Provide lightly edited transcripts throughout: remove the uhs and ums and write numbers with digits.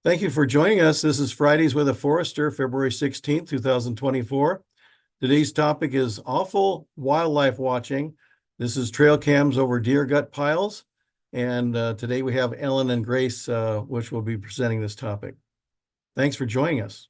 Thank you for joining us. This is Fridays with a Forester, February 16th, 2024. Today's topic is offal wildlife watching. This is trail cams over deer gut piles. And today we have Ellen and Grace, which will be presenting this topic. Thanks for joining us.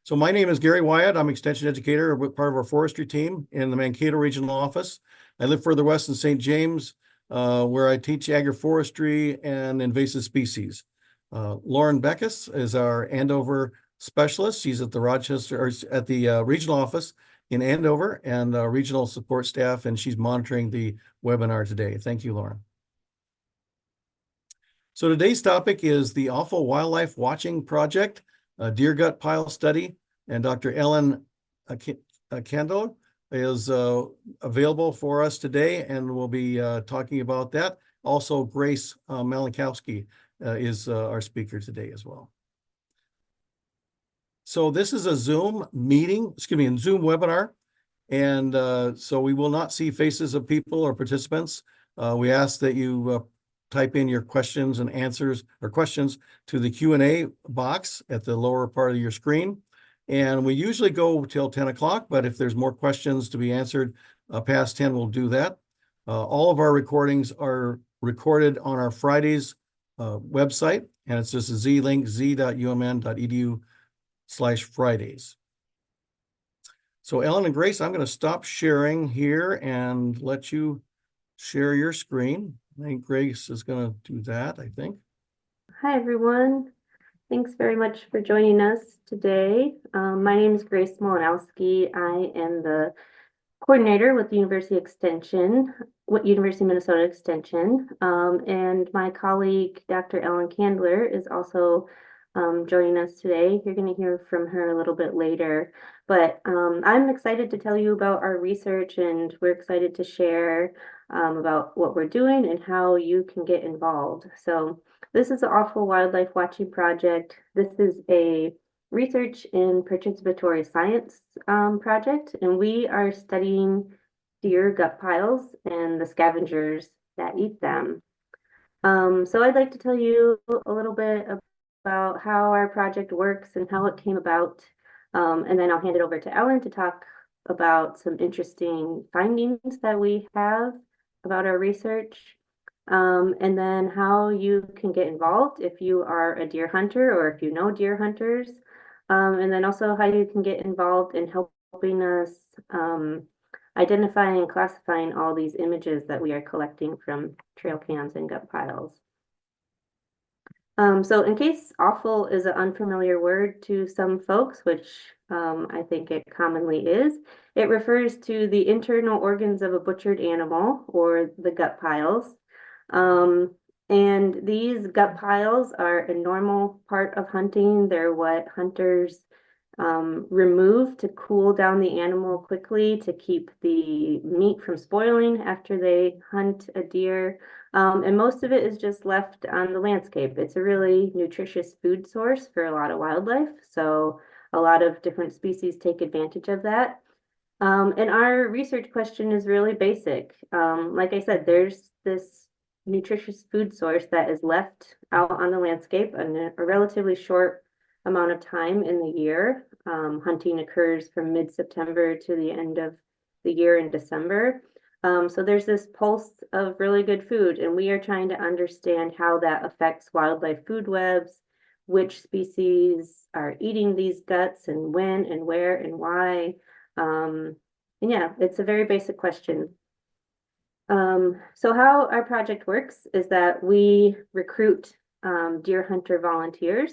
So my name is Gary Wyatt. I'm Extension Educator, part of our forestry team in the Mankato Regional Office. I live further west in St. James, where I teach agroforestry and invasive species. Lauren Beckus is our Andover specialist. She's at the regional office in Andover and regional support staff, and she's monitoring the webinar today. Thank you, Lauren. So today's topic is the Offal Wildlife Watching Project, a deer gut pile study, and Dr. Ellen Kendall is available for us today, and we'll be talking about that. Also, Grace Malinkowski is our speaker today as well. So this is a Zoom meeting, a Zoom webinar. And so we will not see faces of people or participants. We ask that you type in your questions and answers or questions to the Q&A box at the lower part of your screen. And we usually go till 10 o'clock, but if there's more questions to be answered past 10, we'll do that. All of our recordings are recorded on our Fridays website, and it's just a Z-link, z.umn.edu/Fridays. So Ellen and Grace, I'm going to stop sharing here and let you share your screen. I think Grace is going to do that, I think. Hi, everyone. Thanks very much for joining us today. My name is Grace Malinowski. I am the coordinator with the University of Minnesota Extension. And my colleague, Dr. Ellen Candler, is also joining us today. You're going to hear from her a little bit later. But I'm excited to tell you about our research, and we're excited to share about what we're doing and how you can get involved. So this is the Offal Wildlife Watching Project. This is a research in participatory science project, and we are studying deer gut piles and the scavengers that eat them. So I'd like to tell you a little bit about how our project works and how it came about, and then I'll hand it over to Ellen to talk about some interesting findings that we have about our research. And then how you can get involved if you are a deer hunter or if you know deer hunters. And then also how you can get involved in helping us identifying and classifying all these images that we are collecting from trail cams and gut piles. So in case offal is an unfamiliar word to some folks, which I think it commonly is, it refers to the internal organs of a butchered animal, or the gut piles. And these gut piles are a normal part of hunting. They're what hunters remove to cool down the animal quickly to keep the meat from spoiling after they hunt a deer. And most of it is just left on the landscape. It's a really nutritious food source for a lot of wildlife. So a lot of different species take advantage of that. And our research question is really basic. Like I said, there's this nutritious food source that is left out on the landscape in a relatively short amount of time in the year. Hunting occurs from mid-September to the end of the year in December. So there's this pulse of really good food, and we are trying to understand how that affects wildlife food webs, which species are eating these guts, and when and where and why. And yeah, it's a very basic question. So how our project works is that we recruit deer hunter volunteers,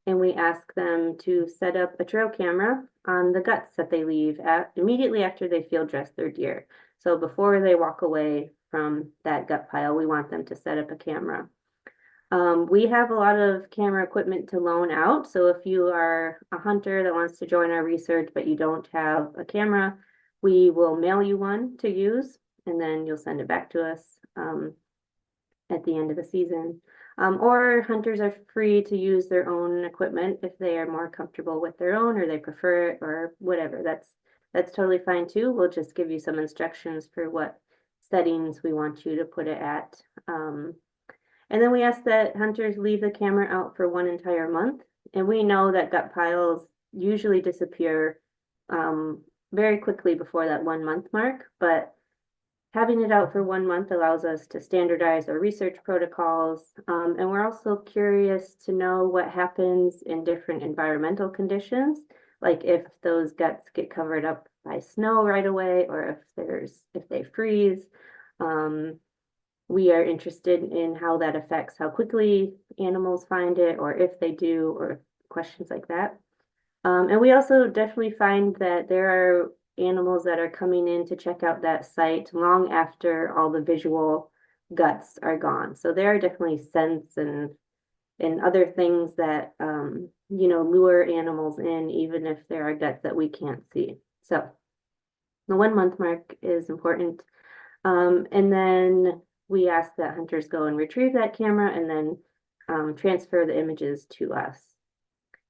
and we ask them to set up a trail camera on the guts that they leave immediately after they field dress their deer. So before they walk away from that gut pile, we want them to set up a camera. We have a lot of camera equipment to loan out. So if you are a hunter that wants to join our research, but you don't have a camera, we will mail you one to use, and then you'll send it back to us at the end of the season. Or hunters are free to use their own equipment if they are more comfortable with their own, or they prefer it, or whatever. That's totally fine too. We'll just give you some instructions for what settings we want you to put it at. And then we ask that hunters leave the camera out for one entire month. And we know that gut piles usually disappear very quickly before that 1 month mark, but having it out for 1 month allows us to standardize our research protocols. And we're also curious to know what happens in different environmental conditions, like if those guts get covered up by snow right away, or if they freeze. We are interested in how that affects how quickly animals find it, or if they do, or questions like that. And we also definitely find that there are animals that are coming in to check out that site long after all the visual guts are gone. So there are definitely scents and other things that lure animals in, even if there are guts that we can't see. So the 1 month mark is important. And then we ask that hunters go and retrieve that camera and then transfer the images to us.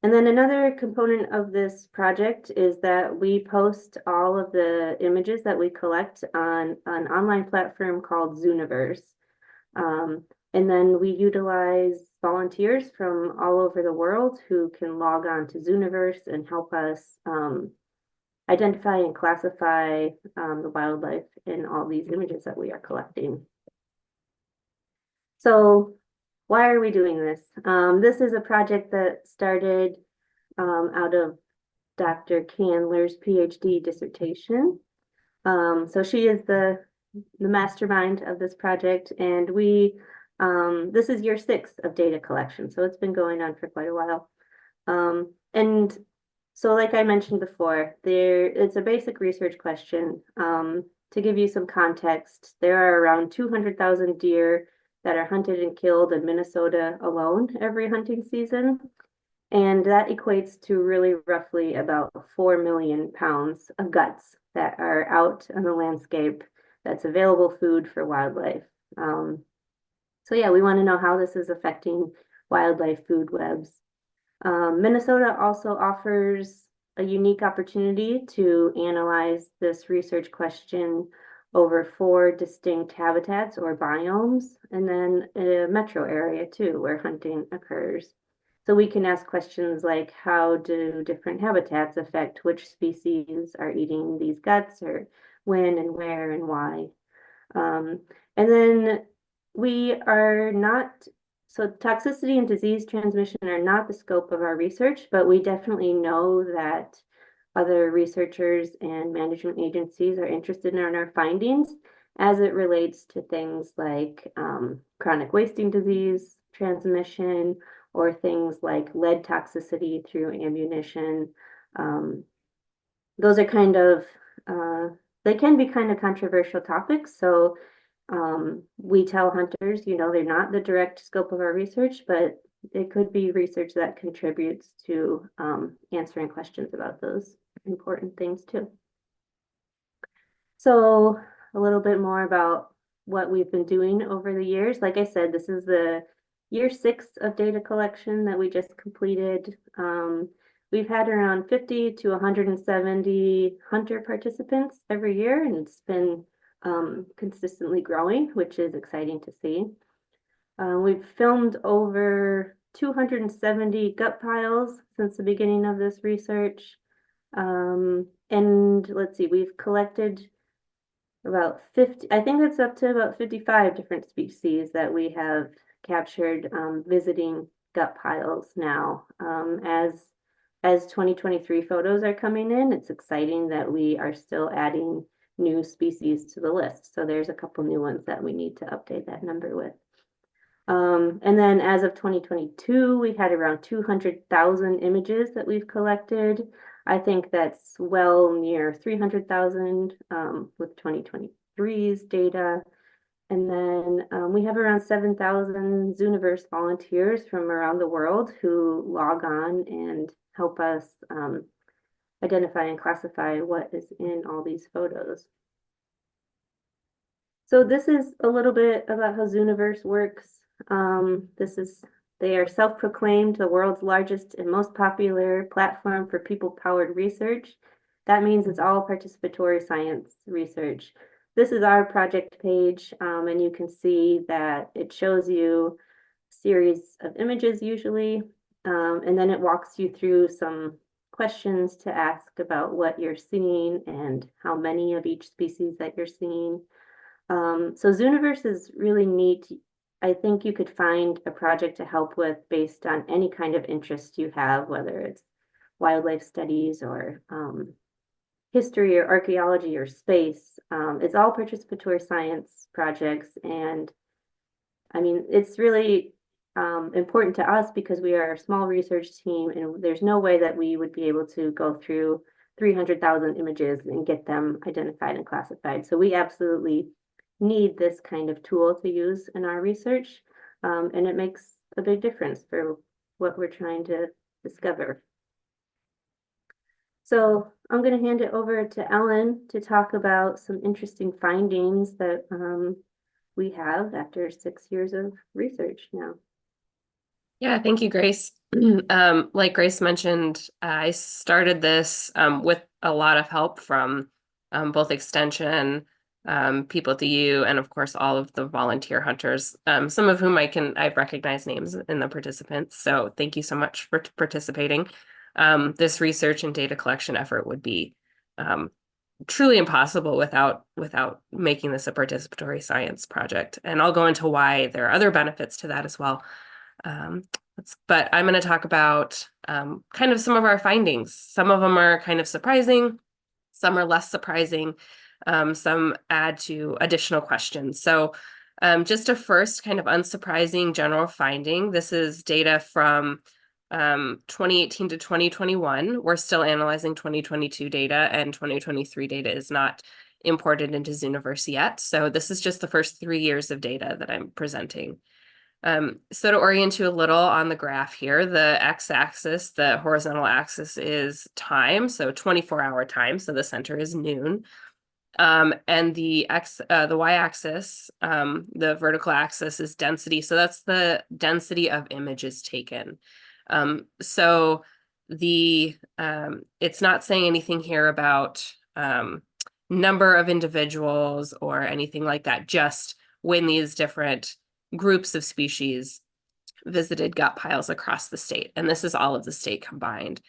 And then another component of this project is that we post all of the images that we collect on an online platform called Zooniverse. And then we utilize volunteers from all over the world who can log on to Zooniverse and help us identify and classify the wildlife in all these images that we are collecting. So why are we doing this? This is a project that started out of Dr. Candler's PhD dissertation. So she is the mastermind of this project, and this is year 6 of data collection, so it's been going on for quite a while. And so like I mentioned before, it's a basic research question. To give you some context, there are around 200,000 deer that are hunted and killed in Minnesota alone every hunting season. And that equates to really roughly about 4 million pounds of guts that are out on the landscape that's available food for wildlife. So yeah, we want to know how this is affecting wildlife food webs. Minnesota also offers a unique opportunity to analyze this research question over 4 distinct habitats or biomes, and then a metro area too, where hunting occurs. So we can ask questions like, how do different habitats affect which species are eating these guts, or when and where and why? And then we are not, so toxicity and disease transmission are not the scope of our research, but we definitely know that other researchers and management agencies are interested in our findings as it relates to things like chronic wasting disease transmission, or things like lead toxicity through ammunition. Those are kind of, they can be kind of controversial topics. So we tell hunters, they're not the direct scope of our research, but it could be research that contributes to answering questions about those important things too. So a little bit more about what we've been doing over the years. Like I said, this is the year 6 of data collection that we just completed. We've had around 50 to 170 hunter participants every year, and it's been consistently growing, which is exciting to see. We've filmed over 270 gut piles since the beginning of this research. And let's see, we've collected about 50, I think it's up to about 55 different species that we have captured visiting gut piles now. As 2023 photos are coming in, it's exciting that we are still adding new species to the list. So there's a couple new ones that we need to update that number with. And then as of 2022, we had around 200,000 images that we've collected. I think that's well near 300,000 with 2023's data. And then we have around 7,000 Zooniverse volunteers from around the world who log on and help us identify and classify what is in all these photos. So this is a little bit about how Zooniverse works. They are self-proclaimed the world's largest and most popular platform for people-powered research. That means it's all participatory science research. this is our project page, and you can see that it shows you a series of images usually, and then it walks you through some questions to ask about what you're seeing and how many of each species that you're seeing. So Zooniverse is really neat. I think you could find a project to help with based on any kind of interest you have, whether it's wildlife studies or history or archaeology or space. It's all participatory science projects. And I mean, it's really important to us because we are a small research team and there's no way that we would be able to go through 300,000 images and get them identified and classified. So we absolutely need this kind of tool to use in our research. And it makes a big difference for what we're trying to discover. So I'm going to hand it over to Ellen to talk about some interesting findings that we have after 6 years of research now. Yeah, thank you, Grace. Like Grace mentioned, I started this with a lot of help from both Extension, people at the U, and of course all of the volunteer hunters, some of whom I've recognized names in the participants. So thank you so much for participating. This research and data collection effort would be truly impossible without making this a participatory science project. And I'll go into why there are other benefits to that as well. But I'm going to talk about kind of some of our findings. Some of them are kind of surprising, some are less surprising, some add to additional questions. So just a first kind of unsurprising general finding. This is data from 2018 to 2021. We're still analyzing 2022 data, and 2023 data is not imported into Zooniverse yet. So this is just the first 3 years of data that I'm presenting. So to orient you a little on the graph here, the x-axis, the horizontal axis is time, so 24-hour time, so the center is noon. And the y-axis, the vertical axis is density, so that's the density of images taken. So it's not saying anything here about number of individuals or anything like that, just when these different groups of species visited gut piles across the state. And this is all of the state combined.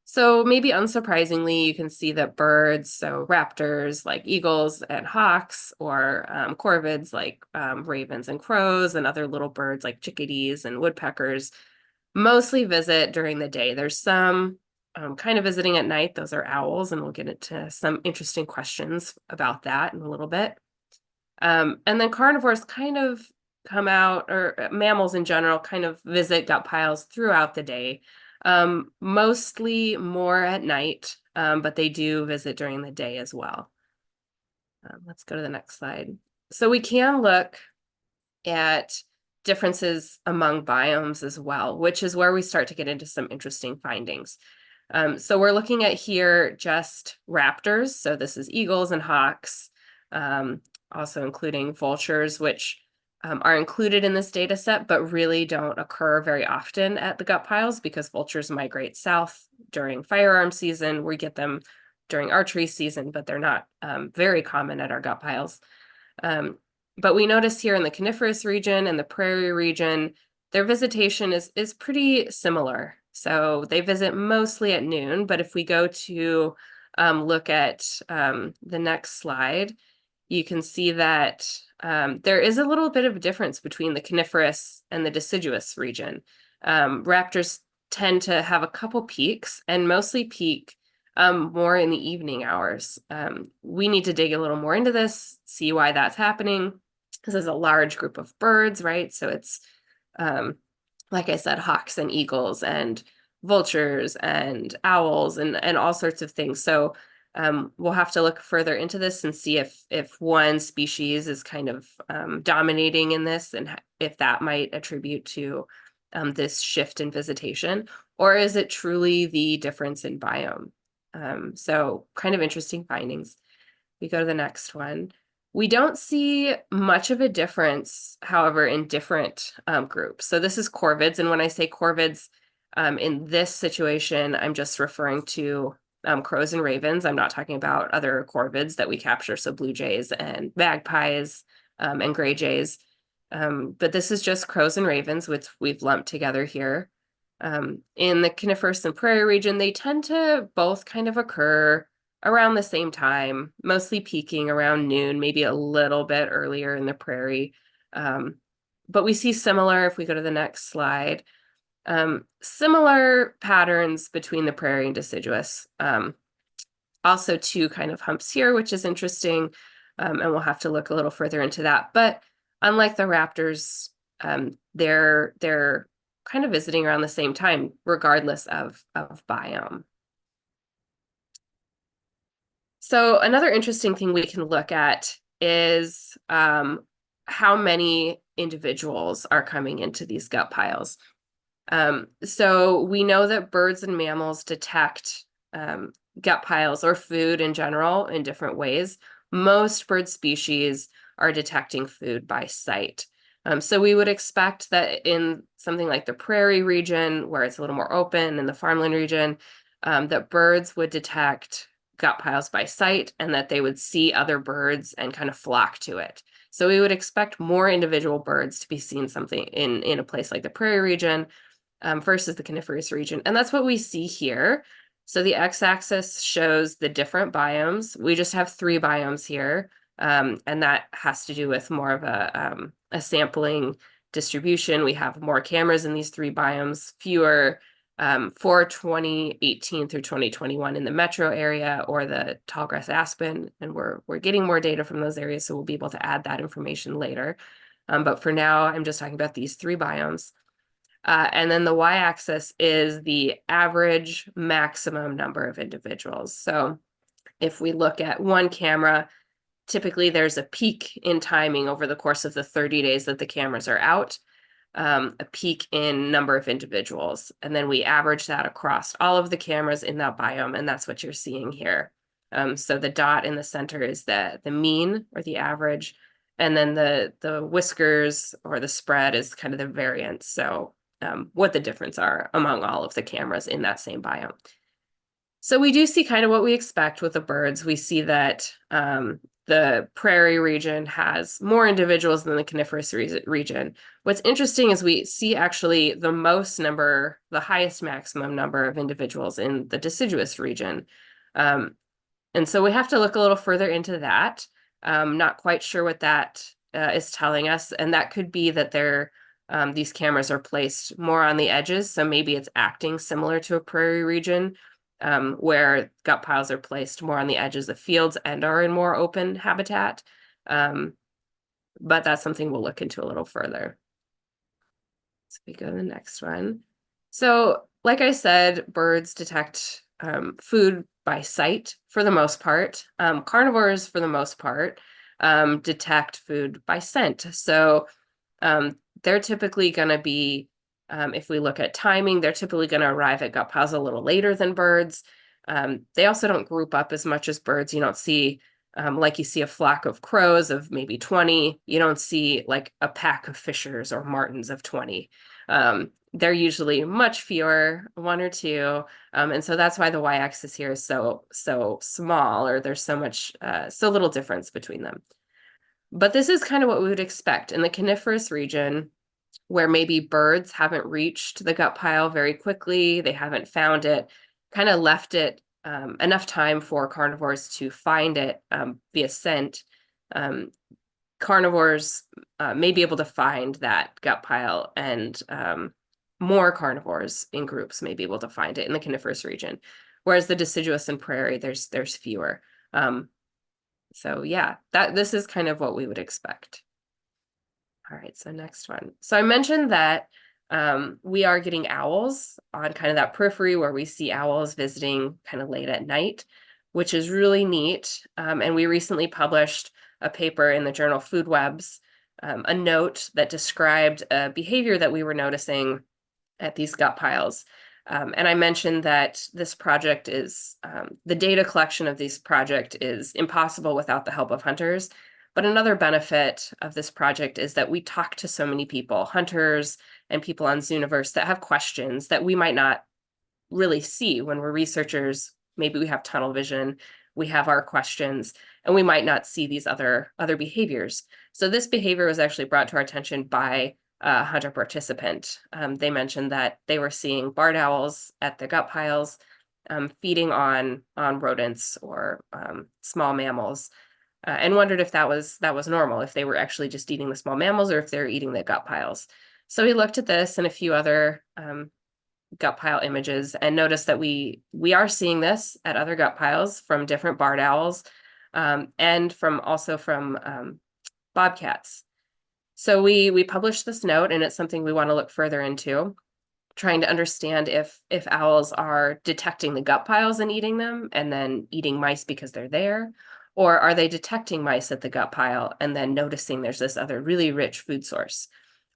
So maybe unsurprisingly, you can see that birds, so raptors like eagles and hawks, or corvids like ravens and crows, and other little birds like chickadees and woodpeckers, mostly visit during the day. There's some kind of visiting at night. Those are owls, and we'll get into some interesting questions about that in a little bit. And then carnivores kind of come out, or mammals in general kind of visit gut piles throughout the day, mostly more at night, but they do visit during the day as well. Let's go to the next slide. So we can look at differences among biomes as well, which is where we start to get into some interesting findings. So we're looking at here just raptors. So this is eagles and hawks, also including vultures, which are included in this data set, but really don't occur very often at the gut piles because vultures migrate south during firearm season. We get them during archery season, but they're not very common at our gut piles. But we notice here in the coniferous region and the prairie region, their visitation is pretty similar. So they visit mostly at noon, but if we go to look at the next slide, you can see that there is a little bit of a difference between the coniferous and the deciduous region. Raptors tend to have a couple peaks and mostly peak more in the evening hours. We need to dig a little more into this, see why that's happening, because there's a large group of birds, right? So it's, like I said, hawks and eagles and vultures and owls and all sorts of things. So we'll have to look further into this and see if one species is kind of dominating in this, and if that might attribute to this shift in visitation, or is it truly the difference in biome? So kind of interesting findings. We go to the next one. We don't see much of a difference, however, in different groups. So this is corvids, and when I say corvids, in this situation, I'm just referring to crows and ravens. I'm not talking about other corvids that we capture, so blue jays and magpies and gray jays. But this is just crows and ravens, which we've lumped together here. In the coniferous and prairie region, they tend to both kind of occur around the same time, mostly peaking around noon, maybe a little bit earlier in the prairie. But we see similar, if we go to the next slide, similar patterns between the prairie and deciduous. Also two kind of humps here, which is interesting, and we'll have to look a little further into that. But unlike the raptors, they're kind of visiting around the same time, regardless of biome. So another interesting thing we can look at is how many individuals are coming into these gut piles. So we know that birds and mammals detect gut piles or food in general in different ways. Most bird species are detecting food by sight. So we would expect that in something like the prairie region, where it's a little more open, in the farmland region, that birds would detect gut piles by sight and that they would see other birds and kind of flock to it. So we would expect more individual birds to be seen something in a place like the prairie region versus the coniferous region. And that's what we see here. So the x-axis shows the different biomes. We just have 3 biomes here. And that has to do with more of a sampling distribution. We have more cameras in these 3 biomes, fewer for 2018 through 2021 in the metro area or the tallgrass aspen. And we're getting more data from those areas, so we'll be able to add that information later. But for now, I'm just talking about these 3 biomes. And then the y-axis is the average maximum number of individuals. So if we look at one camera, typically there's a peak in timing over the course of the 30 days that the cameras are out, a peak in number of individuals. And then we average that across all of the cameras in that biome, and that's what you're seeing here. So the dot in the center is the mean or the average, and then the whiskers or the spread is kind of the variance. So what the difference are among all of the cameras in that same biome. So we do see kind of what we expect with the birds. We see that the prairie region has more individuals than the coniferous region. What's interesting is we see actually the highest maximum number of individuals in the deciduous region. And so we have to look a little further into that. Not quite sure what that is telling us. And that could be that these cameras are placed more on the edges. So maybe it's acting similar to a prairie region, where gut piles are placed more on the edges of fields and are in more open habitat. But that's something we'll look into a little further. So we go to the next one. So like I said, birds detect food by sight for the most part. Carnivores, for the most part, detect food by scent. So they're typically going to be, if we look at timing, they're typically going to arrive at gut piles a little later than birds. They also don't group up as much as birds. You don't see, like you see a flock of crows of maybe 20. You don't see like a pack of fishers or martins of 20. They're usually much fewer, 1 or 2. And so that's why the y-axis here is so small, or there's so little difference between them. But this is kind of what we would expect in the coniferous region, where maybe birds haven't reached the gut pile very quickly, they haven't found it, kind of left it enough time for carnivores to find it via scent. Carnivores may be able to find that gut pile, and more carnivores in groups may be able to find it in the coniferous region, whereas the deciduous and prairie, there's fewer. So yeah, this is kind of what we would expect. All right, so next one. So I mentioned that we are getting owls on kind of that periphery where we see owls visiting kind of late at night, which is really neat. And we recently published a paper in the journal Food Webs, a note that described a behavior that we were noticing at these gut piles. And I mentioned that this project is, the data collection of this project is impossible without the help of hunters. But another benefit of this project is that we talk to so many people, hunters and people on Zooniverse, that have questions that we might not really see when we're researchers maybe we have tunnel vision, we have our questions, and we might not see these other behaviors. So this behavior was actually brought to our attention by a hunter participant. They mentioned that they were seeing barred owls at the gut piles, feeding on rodents or small mammals, and wondered if that was normal, if they were actually just eating the small mammals or if they're eating the gut piles. So we looked at this and a few other gut pile images and noticed that we are seeing this at other gut piles from different barred owls, and also from bobcats. So we published this note, and it's something we want to look further into, trying to understand if owls are detecting the gut piles and eating them and then eating mice because they're there, or are they detecting mice at the gut pile and then noticing there's this other really rich food source.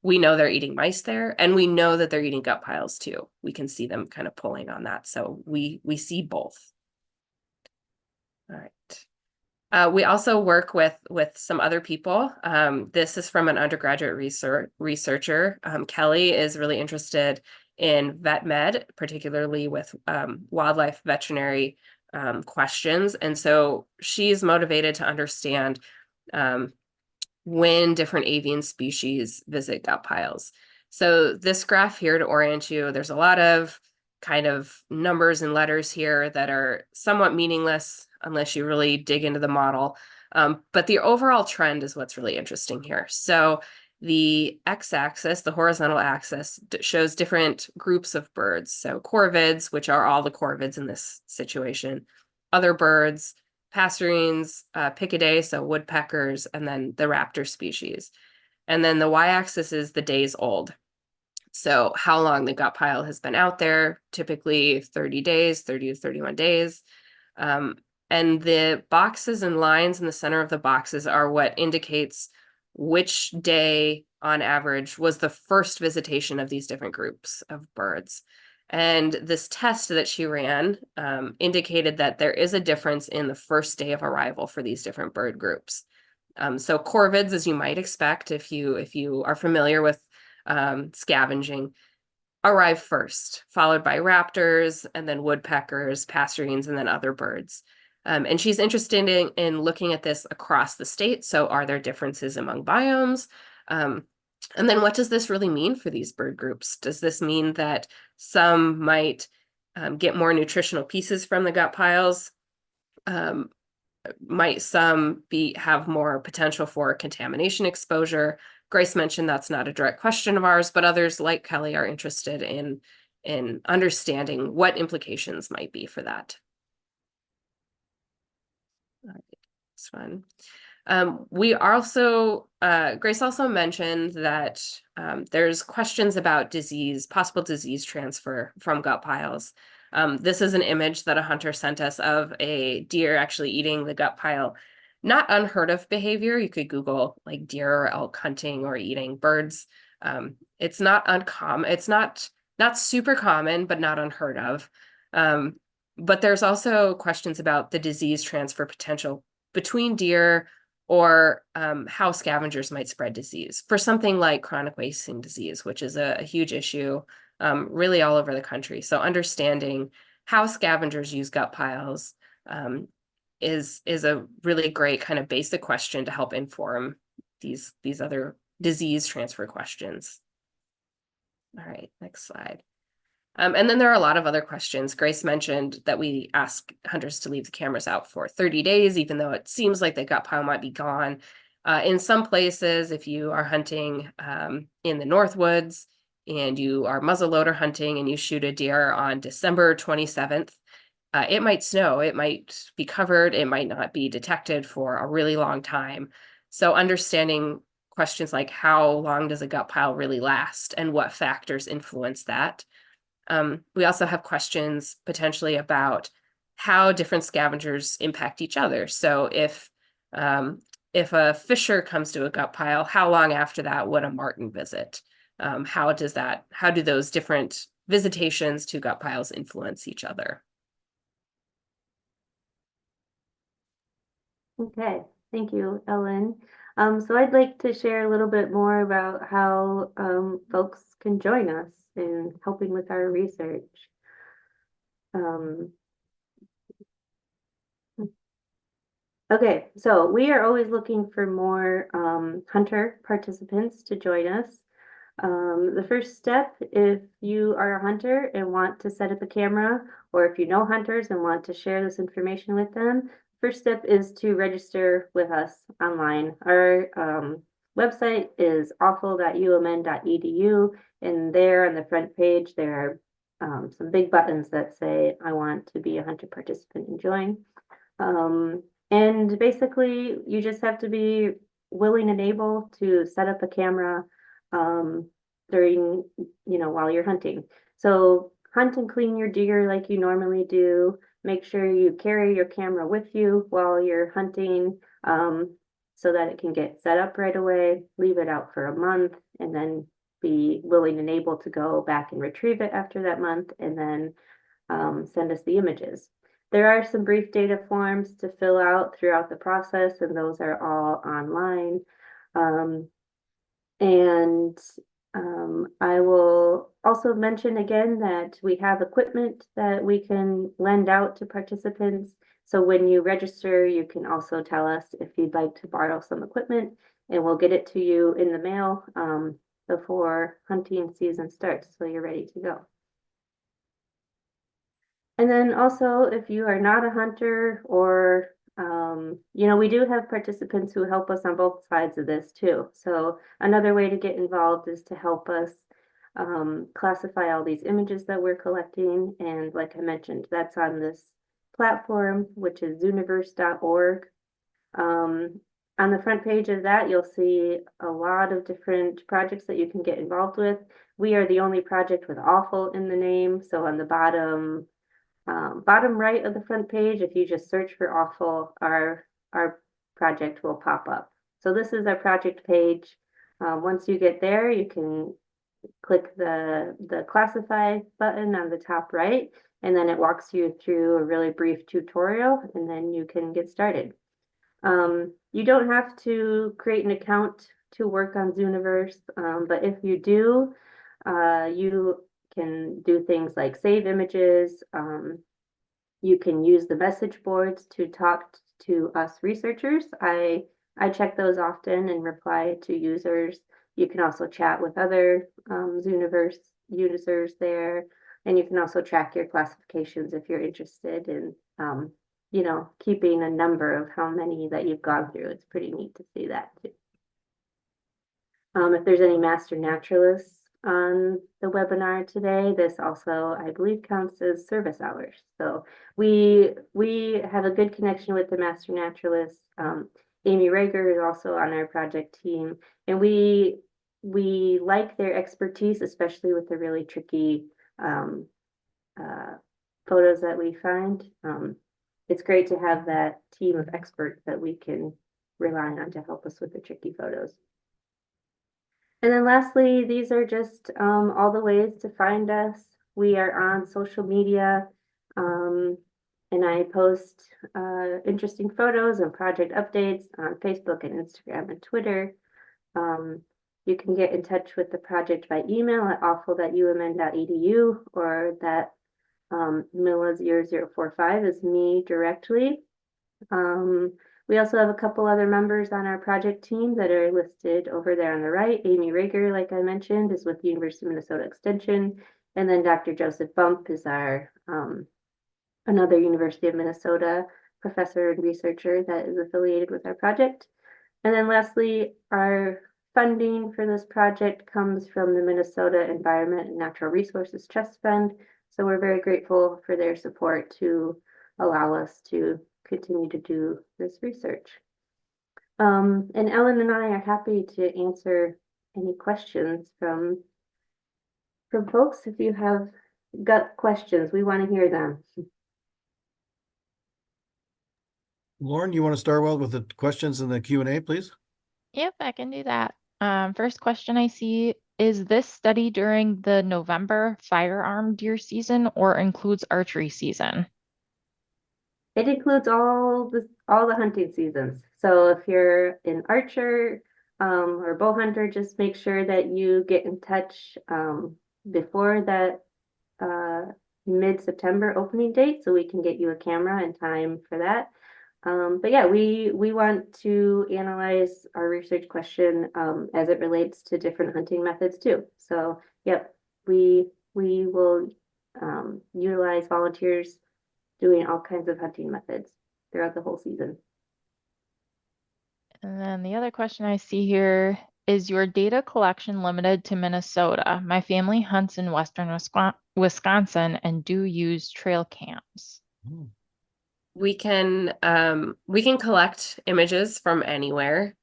We know they're eating mice there, and we know that they're eating gut piles too. We can see them kind of pulling on that. So we see both. All right. We also work with some other people. This is from an undergraduate researcher. Kelly is really interested in vet med, particularly with wildlife veterinary questions. And so she's motivated to understand when different avian species visit gut piles. So this graph here, to orient you, there's a lot of kind of numbers and letters here that are somewhat meaningless unless you really dig into the model. But the overall trend is what's really interesting here. So the x-axis, the horizontal axis, shows different groups of birds. So corvids, which are all the corvids in this situation, other birds, passerines, piccidae, so woodpeckers, and then the raptor species. And then the y-axis is the days old. So how long the gut pile has been out there, typically 30 days, 30 to 31 days. And the boxes and lines in the center of the boxes are what indicates which day on average was the first visitation of these different groups of birds. And this test that she ran indicated that there is a difference in the first day of arrival for these different bird groups. So corvids, as you might expect, if you are familiar with scavenging, arrive first, followed by raptors, and then woodpeckers, passerines, and then other birds. And she's interested in looking at this across the state. So are there differences among biomes? And then what does this really mean for these bird groups? Does this mean that some might get more nutritional pieces from the gut piles? Might some have more potential for contamination exposure? Grace mentioned that's not a direct question of ours, but others like Kelly are interested in understanding what implications might be for that. All right, this one. We also, Grace also mentioned that there's questions about possible disease transfer from gut piles. This is an image that a hunter sent us of a deer actually eating the gut pile. Not unheard of behavior. You could Google like deer or elk hunting or eating birds. It's not uncommon. It's not super common, but not unheard of. But there's also questions about the disease transfer potential between deer, or how scavengers might spread disease for something like chronic wasting disease, which is a huge issue really all over the country. So understanding how scavengers use gut piles is a really great kind of basic question to help inform these other disease transfer questions. All right, next slide. And then there are a lot of other questions. Grace mentioned that we ask hunters to leave the cameras out for 30 days, even though it seems like the gut pile might be gone. In some places, if you are hunting in the Northwoods and you are muzzleloader hunting and you shoot a deer on December 27th, it might snow, it might be covered, it might not be detected for a really long time. So understanding questions like how long does a gut pile really last and what factors influence that. We also have questions potentially about how different scavengers impact each other. So if a fisher comes to a gut pile, how long after that would a marten visit? How do those different visitations to gut piles influence each other? Okay, thank you, Ellen. So I'd like to share a little bit more about how folks can join us in helping with our research. Okay, so we are always looking for more hunter participants to join us. The first step, if you are a hunter and want to set up a camera, or if you know hunters and want to share this information with them, first step is to register with us online. Our website is offal.umn.edu, and there on the front page, there are some big buttons that say, I want to be a hunter participant and join. And basically, you just have to be willing and able to set up a camera during, while you're hunting. So hunt and clean your deer like you normally do. Make sure you carry your camera with you while you're hunting so that it can get set up right away. Leave it out for a month and then be willing and able to go back and retrieve it after that month and then send us the images. There are some brief data forms to fill out throughout the process, and those are all online. And I will also mention again that we have equipment that we can lend out to participants. So when you register, you can also tell us if you'd like to borrow some equipment, and we'll get it to you in the mail before hunting season starts, so you're ready to go. And then also, if you are not a hunter or, we do have participants who help us on both sides of this too. So another way to get involved is to help us classify all these images that we're collecting. And like I mentioned, that's on this platform, which is zooniverse.org. On the front page of that, you'll see a lot of different projects that you can get involved with. We are the only project with offal in the name. So on the bottom right of the front page, if you just search for offal, our project will pop up. So this is our project page. Once you get there, you can click the classify button on the top right, and then it walks you through a really brief tutorial, and then you can get started. You don't have to create an account to work on Zooniverse, but if you do, you can do things like save images. You can use the message boards to talk to us researchers. I check those often and reply to users. You can also chat with other Zooniverse users there, and you can also track your classifications if you're interested in, keeping a number of how many that you've gone through. It's pretty neat to see that too. If there's any master naturalists on the webinar today, this also, I believe, counts as service hours. So we have a good connection with the master naturalists. Amy Rager is also on our project team, and we like their expertise, especially with the really tricky photos that we find. It's great to have that team of experts that we can rely on to help us with the tricky photos. And then lastly, these are just all the ways to find us. We are on social media, and I post interesting photos and project updates on Facebook and Instagram and Twitter. You can get in touch with the project by email at offal.umn.edu, or that Mila0045 is me directly. We also have a couple other members on our project team that are listed over there on the right. Amy Rager, like I mentioned, is with the University of Minnesota Extension. And then Dr. Joseph Bump is our another University of Minnesota professor and researcher that is affiliated with our project. And then lastly, our funding for this project comes from the Minnesota Environment and Natural Resources Trust Fund. So we're very grateful for their support to allow us to continue to do this research. And Ellen and I are happy to answer any questions from folks. If you have gut questions, we want to hear them. Lauren, you want to start well with the questions in the Q&A, please? Yep, I can do that. First question I see, is this study during the November firearm deer season or includes archery season? It includes all the hunting seasons. So if you're an archer or bow hunter, just make sure that you get in touch before that mid-September opening date so we can get you a camera in time for that. But yeah, we want to analyze our research question as it relates to different hunting methods too. So, yep, we will utilize volunteers doing all kinds of hunting methods throughout the whole season. And then the other question I see here is your data collection limited to Minnesota? My family hunts in western Wisconsin and do use trail cams. We can collect images from anywhere.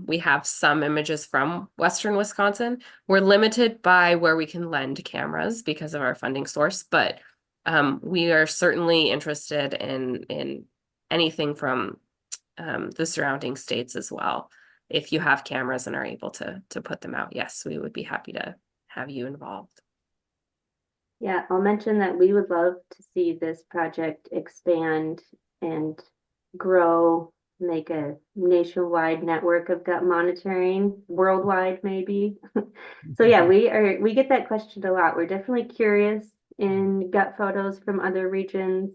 We have some images from Western Wisconsin. We're limited by where we can lend cameras because of our funding source, but we are certainly interested in anything from the surrounding states as well. If you have cameras and are able to put them out, yes, we would be happy to have you involved. Yeah, I'll mention that we would love to see this project expand and grow, make a nationwide network of gut monitoring, worldwide maybe. So yeah, we get that question a lot. We're definitely curious in gut photos from other regions.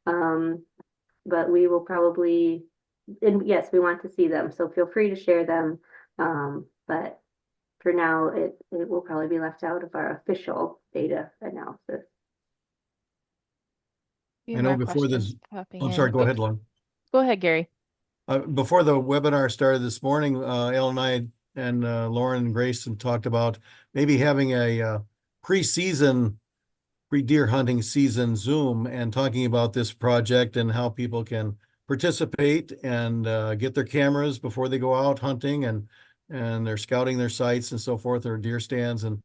But we will probably, and yes, we want to see them, so feel free to share them. But for now, it will probably be left out of our official data analysis. Few I know more before this, questions popping I'm sorry, in. go ahead, Lauren. Go ahead, Gary. Before the webinar started this morning, Ellen and I and Lauren and Grayson talked about maybe having a pre-deer hunting season Zoom and talking about this project and how people can participate and get their cameras before they go out hunting and they're scouting their sites and so forth, or deer stands, and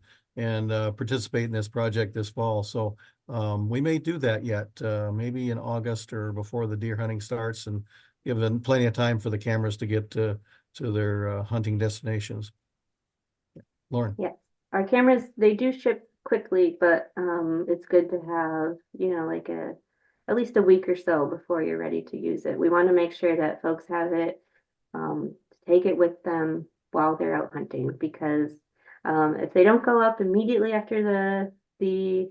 participate in this project this fall. So we may do that yet, maybe in August or before the deer hunting starts, and give them plenty of time for the cameras to get to their hunting destinations. Lauren. Yes, our cameras, they do ship quickly, but it's good to have, like at least a week or so before you're ready to use it. We want to make sure that folks have it, take it with them while they're out hunting, because if they don't go up immediately after the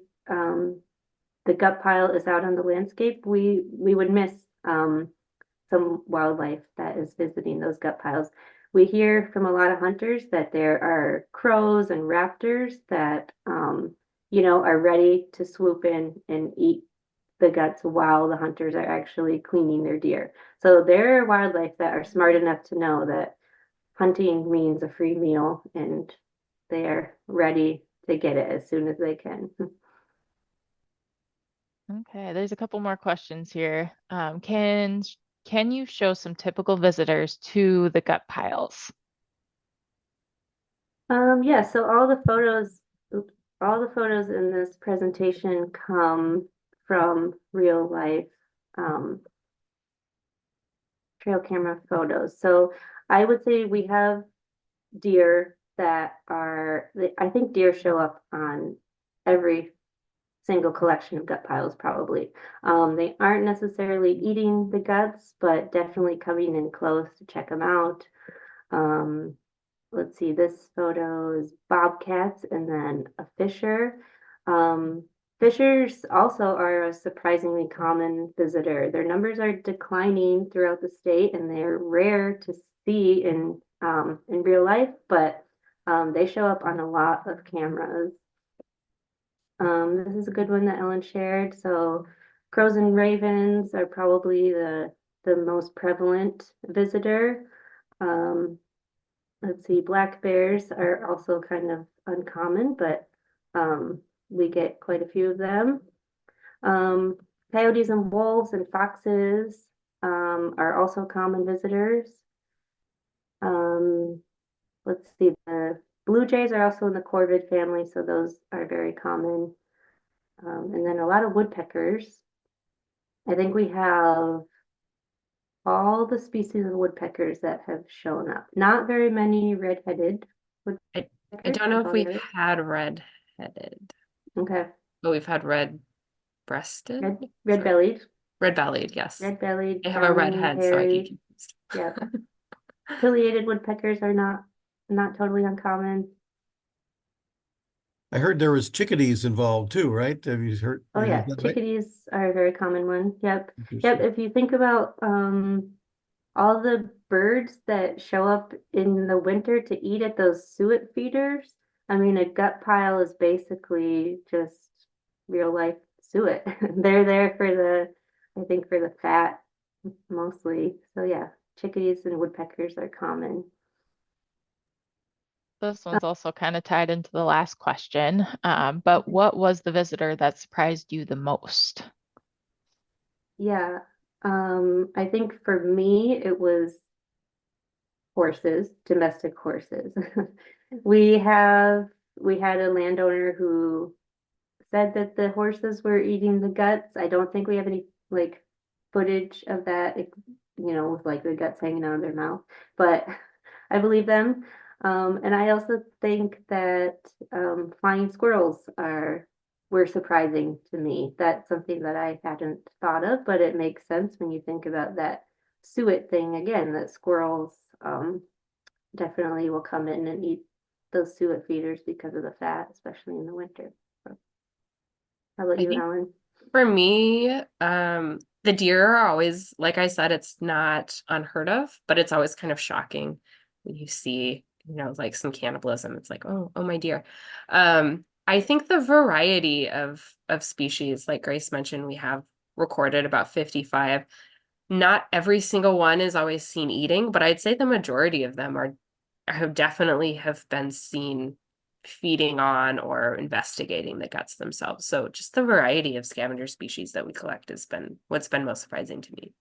gut pile is out on the landscape, we would miss some wildlife that is visiting those gut piles. We hear from a lot of hunters that there are crows and raptors that, are ready to swoop in and eat the guts while the hunters are actually cleaning their deer. So there are wildlife that are smart enough to know that hunting means a free meal, and they are ready to get it as soon as they can. Okay, there's a couple more questions here. Can you show some typical visitors to the gut piles? Yeah, so all the photos in this presentation come from real life trail camera photos. So I would say we have deer that I think deer show up on every single collection of gut piles probably. They aren't necessarily eating the guts, but definitely coming in close to check them out. Let's see, this photo is bobcats and then a fisher. Fishers also are a surprisingly common visitor. Their numbers are declining throughout the state, and they're rare to see in real life, but they show up on a lot of cameras. This is a good one that Ellen shared. So crows and ravens are probably the most prevalent visitor. Let's see, black bears are also kind of uncommon, but we get quite a few of them. Coyotes and wolves and foxes are also common visitors. Let's see, the blue jays are also in the corvid family, so those are very common. And then a lot of woodpeckers. I think we have all the species of woodpeckers that have shown up. Not very many red-headed woodpeckers. I don't know if we've others. had red-headed, Okay. but we've had red-breasted, Red-bellied. red-bellied, yes. Red-bellied, They have a red head, so I get confused. Yeah. Pileated woodpeckers are not totally uncommon. I heard there was chickadees involved too, right? Have you heard? Oh is yeah, that right? chickadees are a very common one. Yep. Interesting. If you think about all the birds that show up in the winter to eat at those suet feeders. I mean, a gut pile is basically just real life suet. They're there for I think for the fat mostly. So yeah, chickadees and woodpeckers are common. This one's also kind of tied into the last question, but what was the visitor that surprised you the most? Yeah, I think for me it was horses, domestic horses. We have we had a landowner who said that the horses were eating the guts. I don't think we have any like footage of that, with like the guts hanging out of their mouth, but I believe them. And I also think that flying squirrels were surprising to me. That's something that I hadn't thought of, but it makes sense when you think about that suet thing again, that squirrels definitely will come in and eat those suet feeders because of the fat, especially in the winter. So, how about I you, think Helen? for me, the deer are always, like I said, it's not unheard of, but it's always kind of shocking when you see, like some cannibalism. It's like, oh my dear. I think the variety of species, like Grace mentioned, we have recorded about 55. Not every single one is always seen eating, but I'd say the majority of them have been seen feeding on or investigating the guts themselves. So just the variety of scavenger species that we collect has been what's been most surprising to me.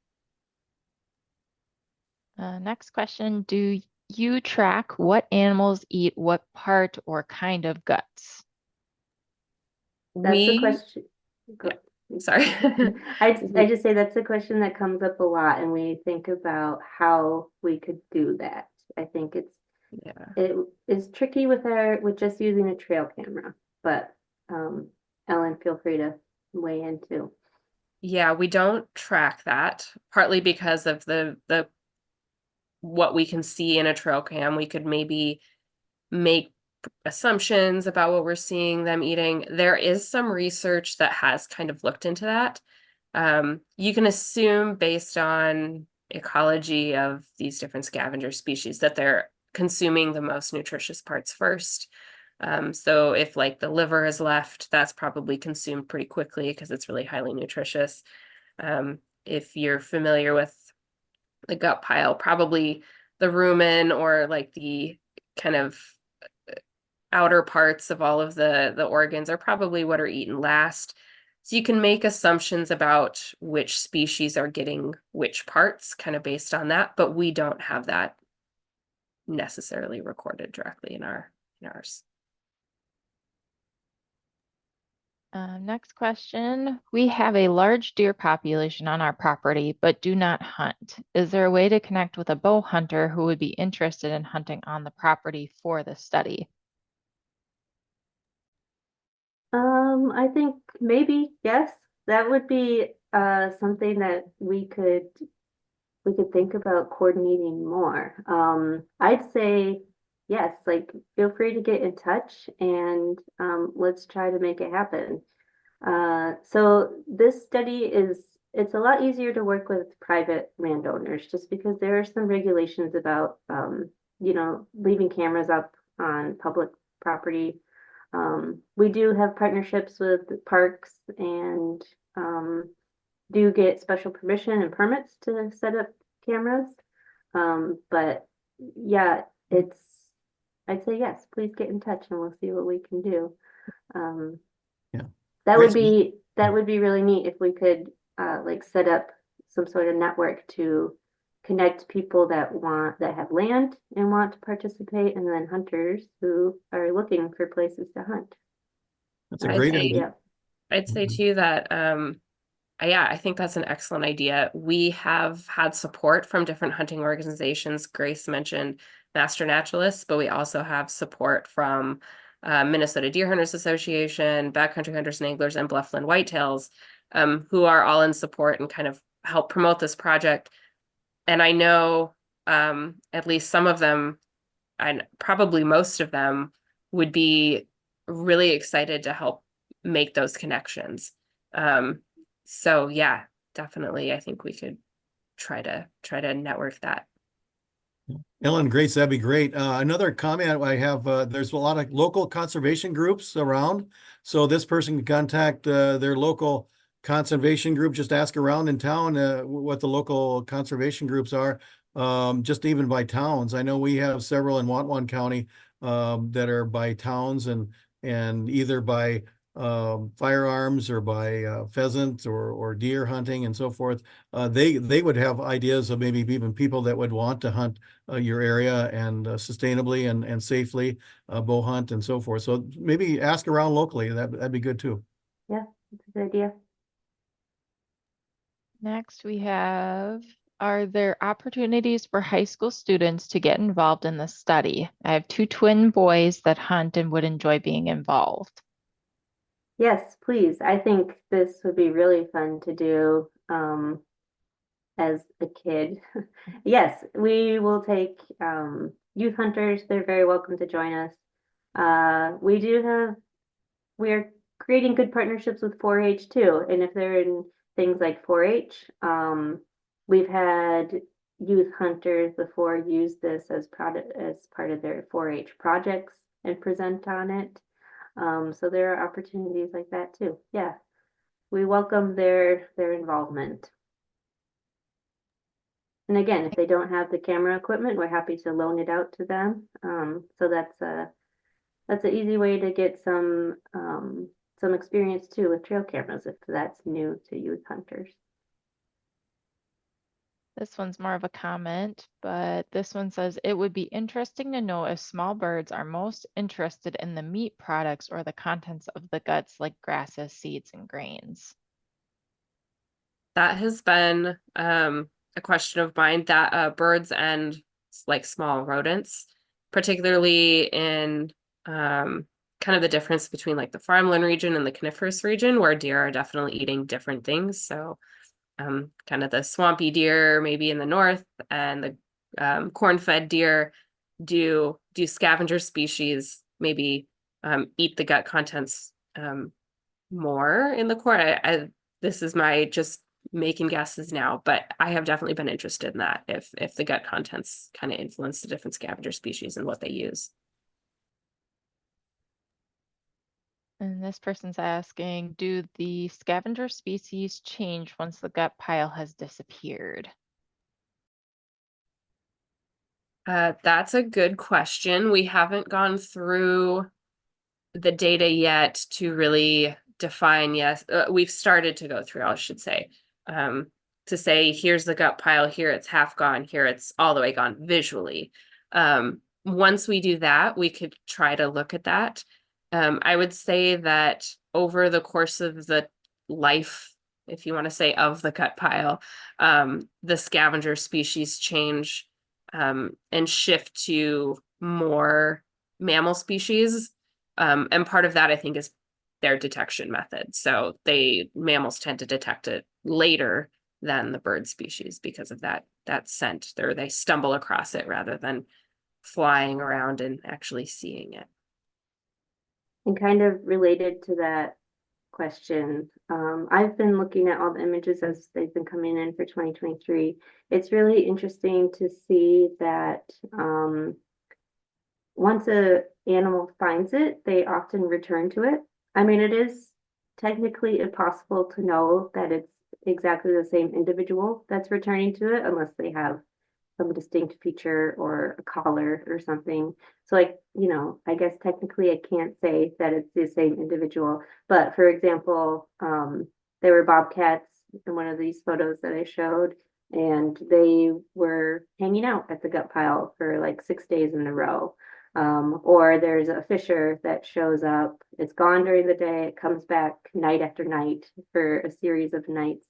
Next question, do you track what animals eat what part or kind of guts? That's a We, question. yeah, Go. sorry. I just say that's a question that comes up a lot, and we think about how we could do that. I think Yeah. it is tricky with just using a trail camera, but Ellen, feel free to weigh in too. Yeah, we don't track that, partly because of the what we can see in a trail cam. We could maybe make assumptions about what we're seeing them eating. There is some research that has kind of looked into that. You can assume based on ecology of these different scavenger species that they're consuming the most nutritious parts first. So if like the liver is left, that's probably consumed pretty quickly because it's really highly nutritious. If you're familiar with the gut pile, probably the rumen or like the kind of outer parts of all of the organs are probably what are eaten last. So you can make assumptions about which species are getting which parts kind of based on that, but we don't have that necessarily recorded directly in ours. Next question. We have a large deer population on our property, but do not hunt. Is there a way to connect with a bow hunter who would be interested in hunting on the property for the study? I think maybe yes, that would be something that we could think about coordinating more. I'd say yes, like feel free to get in touch and let's try to make it happen. So this study it's a lot easier to work with private landowners just because there are some regulations about leaving cameras up on public property. We do have partnerships with parks and do get special permission and permits to set up cameras. But yeah, I'd say yes, please get in touch and we'll see what we can do. Um, Yeah. that Grace, would be really neat if we could like set up some sort of network to connect people that have land and want to participate, and then hunters who are looking for places to hunt. that's a I'd great say, idea. Yeah. I'd say too that yeah, I think that's an excellent idea. We have had support from different hunting organizations. Grace mentioned master naturalists, but we also have support from Minnesota Deer Hunters Association, Backcountry Hunters and Anglers, and Bluffland Whitetails, who are all in support and kind of help promote this project. And I know at least some of them, and probably most of them, would be really excited to help make those connections. So yeah, definitely, I think we could try to network that. Ellen, Grace, that'd be great. Another comment I have, there's a lot of local conservation groups around. So this person can contact their local conservation group, just ask around in town what the local conservation groups are, just even by towns. I know we have several in Whatwan County that are by towns and either by firearms or by pheasant or deer hunting and so forth. They would have ideas of maybe even people that would want to hunt your area and sustainably and safely bow hunt and so forth. So maybe ask around locally. That'd be good too. Yeah, that's a good idea. Next, we have, are there opportunities for high school students to get involved in the study? I have 2 twin boys that hunt and would enjoy being involved. Yes, please. I think this would be really fun to do as a kid. Yes, we will take youth hunters. They're very welcome to join us. We're creating good partnerships with 4-H too. And if they're in things like 4-H, we've had youth hunters before use this as part of their 4-H projects and present on it. So there are opportunities like that too. Yeah, we welcome their involvement. And again, if they don't have the camera equipment, we're happy to loan it out to them. So that's an easy way to get some experience too with trail cameras if that's new to youth hunters. This one's more of a comment, but this one says, it would be interesting to know if small birds are most interested in the meat products or the contents of the guts like grasses, seeds, and grains. That has been a question of mine, that birds and like small rodents, particularly in kind of the difference between like the farmland region and the coniferous region, where deer are definitely eating different things. So kind of the swampy deer maybe in the north and the corn-fed deer do scavenger species maybe eat the gut contents more in the corn. This is my just making guesses now, but I have definitely been interested in that, if the gut contents kind of influence the different scavenger species and what they use. And this person's asking, do the scavenger species change once the gut pile has disappeared? That's a good question. We haven't gone through the data yet to really define. Yes, we've started to go through, I should say, to say, here's the gut pile, here it's half gone, here it's all the way gone visually. Once we do that, we could try to look at that. I would say that over the course of the life, if you want to say, of the gut pile, the scavenger species change and shift to more mammal species. And part of that, I think, is their detection method. So mammals tend to detect it later than the bird species because of that scent, or they stumble across it rather than flying around and actually seeing it. And kind of related to that question, I've been looking at all the images as they've been coming in for 2023. It's really interesting to see that once an animal finds it, they often return to it. I mean, it is technically impossible to know that it's exactly the same individual that's returning to it unless they have some distinct feature or a collar or something. So like, I guess technically I can't say that it's the same individual, but for example, there were bobcats in one of these photos that I showed, and they were hanging out at the gut pile for like 6 days in a row. Or there's a fisher that shows up, it's gone during the day, it comes back night after night for a series of nights,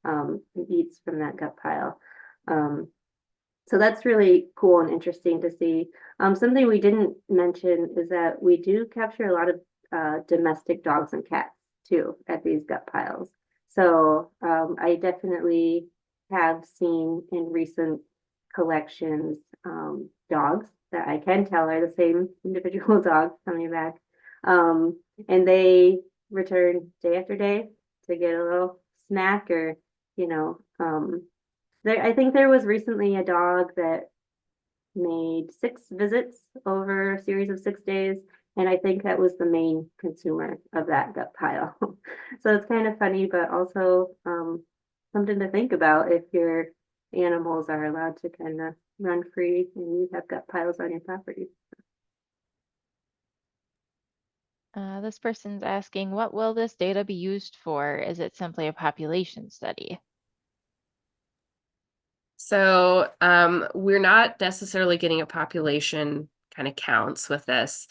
and eats from that gut pile. So that's really cool and interesting to see. Something we didn't mention is that we do capture a lot of domestic dogs and cats too at these gut piles. So I definitely have seen in recent collections dogs that I can tell are the same individual dog coming back. And they return day after day to get a little snack or, I think there was recently a dog that made 6 visits over a series of 6 days, and I think that was the main consumer of that gut pile. So it's kind of funny, but also something to think about if your animals are allowed to kind of run free and you have gut piles on your property. This person's asking, what will this data be used for? Is it simply a population study? So we're not necessarily getting a population kind of counts with this.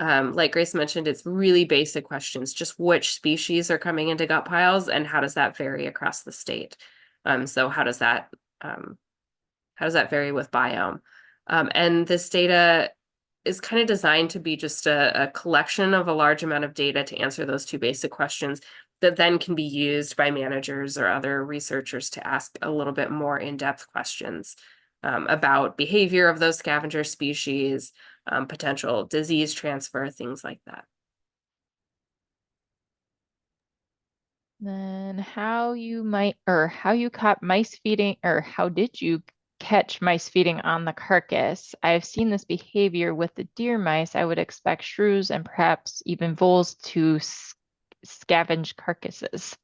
Like Grace mentioned, it's really basic questions, just which species are coming into gut piles and how does that vary across the state? So how does that vary with biome? And this data is kind of designed to be just a collection of a large amount of data to answer those two basic questions that then can be used by managers or other researchers to ask a little bit more in-depth questions about behavior of those scavenger species, potential disease transfer, things like that. Then how you caught mice feeding, or how did you catch mice feeding on the carcass? I've seen this behavior with the deer mice. I would expect shrews and perhaps even voles to scavenge carcasses.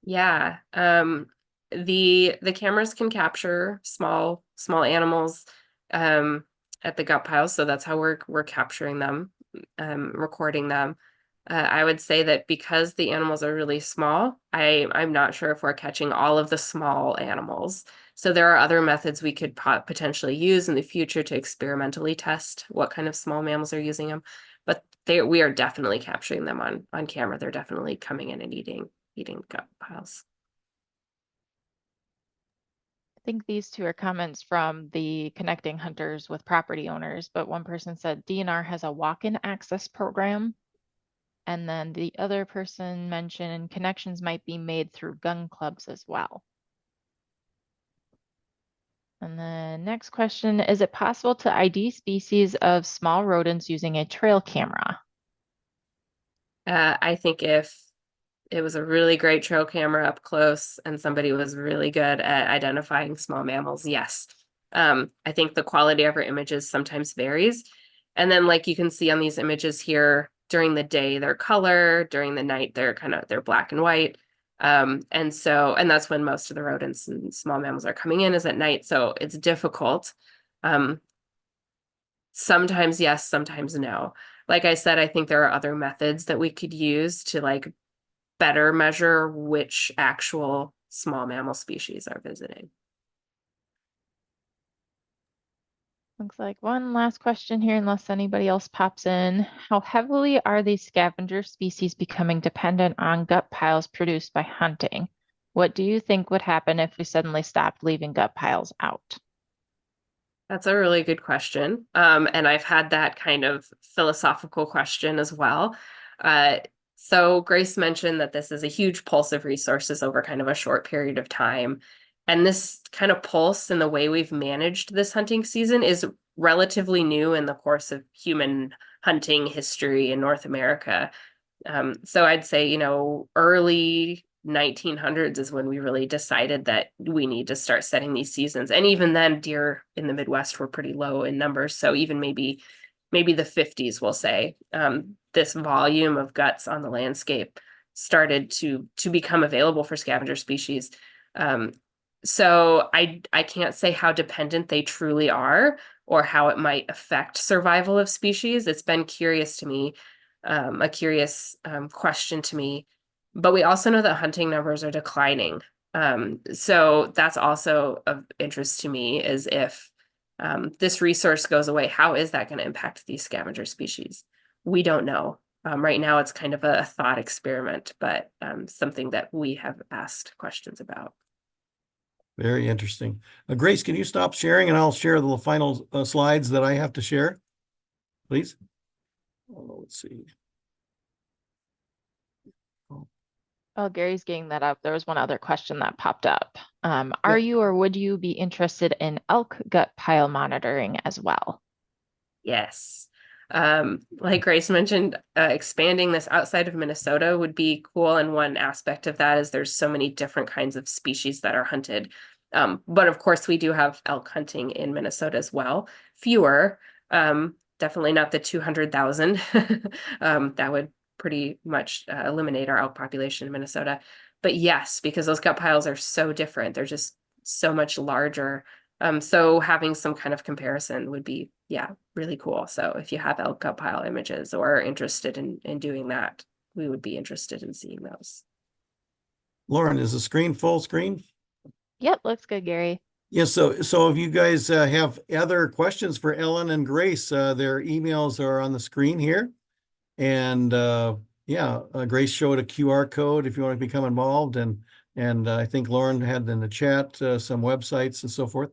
Yeah. The cameras can capture small animals at the gut piles, so that's how we're capturing them, recording them. I would say that because the animals are really small, I'm not sure if we're catching all of the small animals. So there are other methods we could potentially use in the future to experimentally test what kind of small mammals are using them. But we are definitely capturing them on camera. They're definitely coming in and eating gut piles. I think these two are comments from the Connecting Hunters with Property Owners, but one person said DNR has a walk-in access program. And then the other person mentioned connections might be made through gun clubs as well. And the next question, is it possible to ID species of small rodents using a trail camera? I think if it was a really great trail camera up close and somebody was really good at identifying small mammals, yes. I think the quality of our images sometimes varies. And then like you can see on these images here, during the day, they're color, during the night, they're black and white. And that's when most of the rodents and small mammals are coming in, is at night. So it's difficult. Sometimes yes, sometimes no. Like I said, I think there are other methods that we could use to like better measure which actual small mammal species are visiting. Looks like one last question here, unless anybody else pops in. How heavily are these scavenger species becoming dependent on gut piles produced by hunting? What do you think would happen if we suddenly stopped leaving gut piles out? That's a really good question. And I've had that kind of philosophical question as well. So Grace mentioned that this is a huge pulse of resources over kind of a short period of time. And this kind of pulse in the way we've managed this hunting season is relatively new in the course of human hunting history in North America. So I'd say, early 1900s is when we really decided that we need to start setting these seasons. And even then, deer in the Midwest were pretty low in numbers. So even maybe the 50s, we'll say, this volume of guts on the landscape started to become available for scavenger species. So I can't say how dependent they truly are or how it might affect survival of species. It's been curious to me, a curious question to me. But we also know that hunting numbers are declining. So that's also of interest to me, is if this resource goes away, how is that going to impact these scavenger species? We don't know. Right now, it's kind of a thought experiment, but something that we have asked questions about. Very interesting. Grace, can you stop sharing and I'll share the final slides that I have to share, please? Let's see. While Gary's getting that up, there was one other question that popped up. Are you or would you be interested in elk gut pile monitoring as well? Yes. Like Grace mentioned, expanding this outside of Minnesota would be cool. And one aspect of that is there's so many different kinds of species that are hunted. But of course, we do have elk hunting in Minnesota as well. Fewer, definitely not the 200,000. That would pretty much eliminate our elk population in Minnesota. But yes, because those gut piles are so different, they're just so much larger. So having some kind of comparison would be, yeah, really cool. So if you have elk gut pile images or are interested in doing that, we would be interested in seeing those. Lauren, is the screen full screen? Yep, looks good, Gary. Yes, so if you guys have other questions for Ellen and Grace, their emails are on the screen here. And yeah, Grace showed a QR code if you want to become involved. And I think Lauren had in the chat some websites and so forth.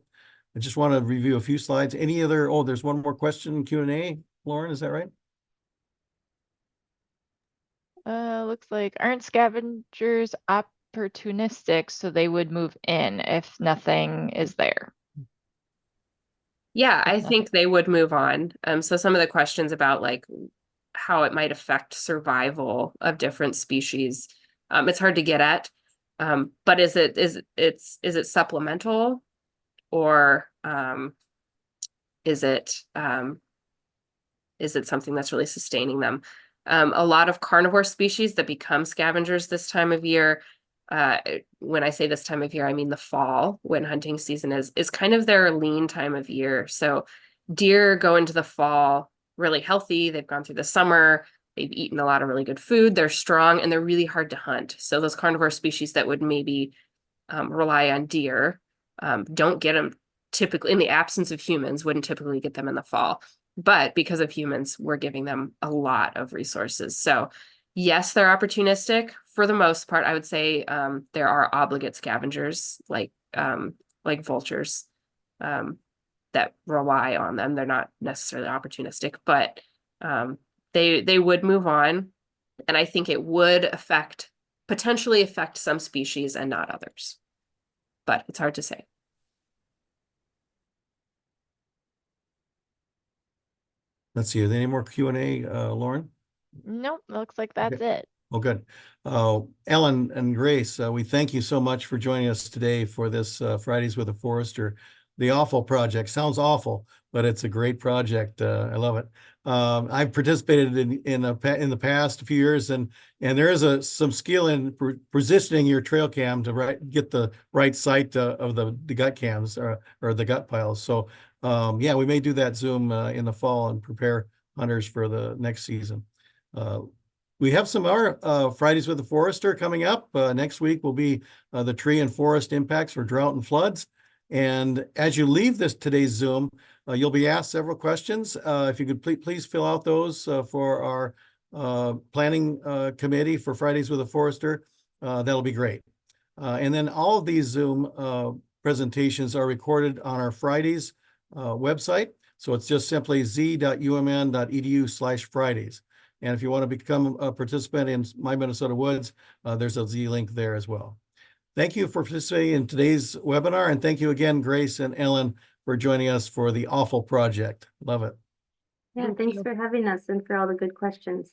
I just want to review a few slides. Any other, oh, there's one more question, Q&A. Lauren, is that right? Looks like aren't scavengers opportunistic, so they would move in if nothing is there? Yeah, If I nothing- think they would move on. So some of the questions about like how it might affect survival of different species, it's hard to get at. But is it supplemental, or is it something that's really sustaining them? A lot of carnivore species that become scavengers this time of year, when I say this time of year, I mean the fall, when hunting season is kind of their lean time of year. So deer go into the fall really healthy. They've gone through the summer. They've eaten a lot of really good food. They're strong and they're really hard to hunt. So those carnivore species that would maybe rely on deer don't get them typically in the absence of humans, wouldn't typically get them in the fall. But because of humans, we're giving them a lot of resources. So yes, they're opportunistic for the most part. I would say there are obligate scavengers like vultures that rely on them. They're not necessarily opportunistic, but they would move on. And I think it would potentially affect some species and not others. But it's hard to say. Let's see, are there any more Q&A, Lauren? Nope, looks like that's it. Oh, good. Ellen and Grace, we thank you so much for joining us today for this Fridays with a Forester. The Offal project sounds awful, but it's a great project. I love it. I've participated in the past few years, and there is some skill in positioning your trail cam to get the right site of the gut cams or the gut piles. So yeah, we may do that Zoom in the fall and prepare hunters for the next season. We have some more Fridays with the Forester coming up. Next week will be the tree and forest impacts for drought and floods. And as you leave today's Zoom, you'll be asked several questions. If you could please fill out those for our planning committee for Fridays with the Forester, that'll be great. And then all of these Zoom presentations are recorded on our Fridays website. So it's just simply z.umn.edu/Fridays. And if you want to become a participant in My Minnesota Woods, there's a Z link there as well. Thank you for participating in today's webinar. And thank you again, Grace and Ellen, for joining us for the Offal project. Love it. Yeah, thanks for having us and for all the good questions.